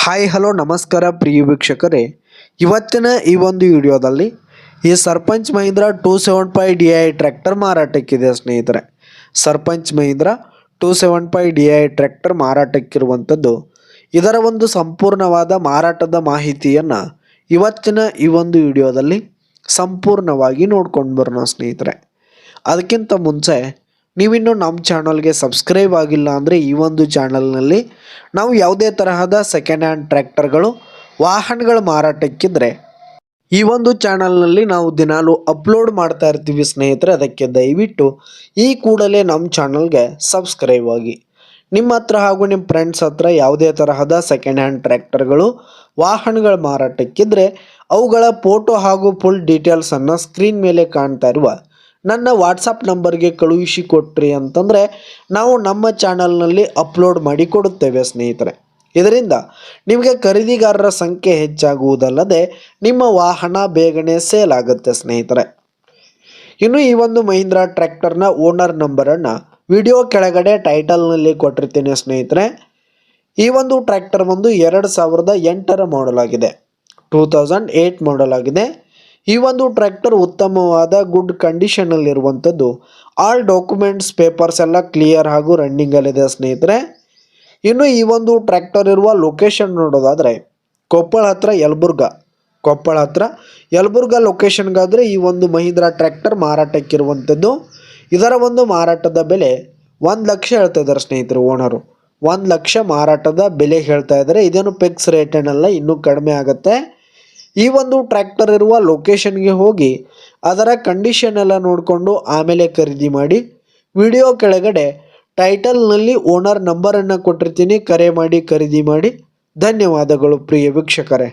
Hi hello ನಮಸ್ಕಾರ ಪ್ರಿಯ ವೀಕ್ಷಕರೇ, ಇವತ್ತಿನ ಈ ಒಂದು ವಿಡಿಯೋದಲ್ಲಿ ಈ ಸರ್ಪಂಚ್ ಮಹೀಂದ್ರ 275 DI ಟ್ರ್ಯಾಕ್ಟರ್ ಮಾರಾಟಕ್ಕಿದೆ ಸ್ನೇಹಿತರೆ. ಸರ್ಪಂಚ್ ಮಹೀಂದ್ರ 275 DI ಟ್ರ್ಯಾಕ್ಟರ್ ಮಾರಾಟಕ್ಕಿರುವಂಥದ್ದು. ಇದರ ಒಂದು ಸಂಪೂರ್ಣವಾದ ಮಾರಾಟದ ಮಾಹಿತಿಯನ್ನು ಇವತ್ತಿನ ಈ ಒಂದು ವಿಡಿಯೋದಲ್ಲಿ ಸಂಪೂರ್ಣವಾಗಿ ನೋಡ್ಕೊಂಡು ಬರೋಣ ಸ್ನೇಹಿತರೆ. ಅದಕ್ಕಿಂತ ಮುಂಚೆ ನೀವಿನ್ನೂ ನಮ್ಮ ಚಾನಲ್ಗೆ ಸಬ್ಸ್ಕ್ರೈಬ್ ಆಗಿಲ್ಲ ಅಂದರೆ ಈ ಒಂದು ಚಾನಲ್ನಲ್ಲಿ ನಾವು ಯಾವುದೇ ತರಹದ ಸೆಕೆಂಡ್ ಹ್ಯಾಂಡ್ ಟ್ರ್ಯಾಕ್ಟರ್ಗಳು ವಾಹನಗಳ ಮಾರಾಟಕ್ಕಿದ್ರೆ ಈ ಒಂದು ಚಾನಲ್ನಲ್ಲಿ ನಾವು ದಿನಾಲೂ ಅಪ್ಲೋಡ್ ಮಾಡ್ತಾ ಇರ್ತೀವಿ ಸ್ನೇಹಿತರೆ. ಅದಕ್ಕೆ ದಯವಿಟ್ಟು ಈ ಕೂಡಲೇ ನಮ್ಮ ಚಾನಲ್ಗೆ ಸಬ್ಸ್ಕ್ರೈಬ್ ಆಗಿ. ನಿಮ್ಮ ಹತ್ರ ಹಾಗೂ ನಿಮ್ಮ ಫ್ರೆಂಡ್ಸ್ ಹತ್ರ ಯಾವುದೇ ತರಹದ ಸೆಕೆಂಡ್ ಹ್ಯಾಂಡ್ ಟ್ರ್ಯಾಕ್ಟರ್ಗಳು ವಾಹನಗಳ ಮಾರಾಟಕ್ಕಿದ್ರೆ ಅವುಗಳ ಫೋಟೋ ಹಾಗೂ ಫುಲ್ ಡೀಟೇಲ್ಸನ್ನು ಸ್ಕ್ರೀನ್ ಮೇಲೆ ಕಾಣ್ತಾ ಇರುವ ನನ್ನ ವಾಟ್ಸಪ್ ನಂಬರ್ಗೆ ಕಳುಹಿಸಿ ಕೊಟ್ರಿ ಅಂತಂದರೆ ನಾವು ನಮ್ಮ ಚಾನಲ್ನಲ್ಲಿ ಅಪ್ಲೋಡ್ ಮಾಡಿ ಕೊಡುತ್ತೇವೆ ಸ್ನೇಹಿತರೆ. ಇದರಿಂದ ನಿಮಗೆ ಖರೀದಿಗಾರರ ಸಂಖ್ಯೆ ಹೆಚ್ಚಾಗುವುದಲ್ಲದೆ ನಿಮ್ಮ ವಾಹನ ಬೇಗನೆ ಸೇಲ್ ಆಗುತ್ತೆ ಸ್ನೇಹಿತರೆ. ಇನ್ನು ಈ ಒಂದು ಮಹೀಂದ್ರ ಟ್ರ್ಯಾಕ್ಟರ್ನ ಓನರ್ ನಂಬರನ್ನು ವಿಡಿಯೋ ಕೆಳಗಡೆ ಟೈಟಲ್ನಲ್ಲಿ ಕೊಟ್ಟಿರ್ತೀನಿ ಸ್ನೇಹಿತರೆ. ಈ ಒಂದು ಟ್ರ್ಯಾಕ್ಟರ್ ಬಂದು 2008 ಮಾಡಲ್ ಆಗಿದೆ, 2008 ಮಾಡಲ್ ಆಗಿದೆ. ಈ ಒಂದು ಟ್ರ್ಯಾಕ್ಟರ್ ಉತ್ತಮವಾದ ಗುಡ್ ಕಂಡೀಷನಲ್ಲಿರುವಂಥದ್ದು. ಆಲ್ ಡಾಕ್ಯುಮೆಂಟ್ಸ್ ಪೇಪರ್ಸ್ ಎಲ್ಲ ಕ್ಲಿಯರ್ ಹಾಗೂ ರನ್ನಿಂಗಲ್ಲಿದೆ ಸ್ನೇಹಿತರೆ. ಇನ್ನು ಈ ಒಂದು ಟ್ರ್ಯಾಕ್ಟರ್ ಇರುವ ಲೊಕೇಶನ್ ನೋಡೋದಾದರೆ ಕೊಪ್ಪಳ ಹತ್ರ ಯಲಬುರ್ಗಾ ಲೊಕೇಶನ್ಗಾದರೆ ಈ ಒಂದು ಮಹೀಂದ್ರ ಟ್ರ್ಯಾಕ್ಟರ್ ಮಾರಾಟಕ್ಕಿರುವಂಥದ್ದು. ಇದರ ಒಂದು ಮಾರಾಟದ ಬೆಲೆ 1 ಲಕ್ಷ ಹೇಳ್ತಾ ಇದ್ದಾರೆ ಸ್ನೇಹಿತರು. ಓನರು 1 ಲಕ್ಷ ಮಾರಾಟದ ಬೆಲೆ ಹೇಳ್ತಾ ಇದ್ದಾರೆ. ಇದೇನು ಫಿಕ್ಸ್ ರೇಟ್ ಏನಲ್ಲ, ಇನ್ನೂ ಕಡಿಮೆ ಆಗುತ್ತೆ. ಈ ಒಂದು ಟ್ರ್ಯಾಕ್ಟರ್ ಇರುವ ಲೊಕೇಶನ್ಗೆ ಹೋಗಿ ಅದರ ಕಂಡೀಷನ್ ಎಲ್ಲ ನೋಡಿಕೊಂಡು ಆಮೇಲೆ ಖರೀದಿ ಮಾಡಿ. ವಿಡಿಯೋ ಕೆಳಗಡೆ ಟೈಟಲ್ನಲ್ಲಿ ಓನರ್ ನಂಬರನ್ನು ಕೊಟ್ಟಿರ್ತೀನಿ, ಕರೆ ಮಾಡಿ ಖರೀದಿ ಮಾಡಿ. ಧನ್ಯವಾದಗಳು ಪ್ರಿಯ ವೀಕ್ಷಕರೇ.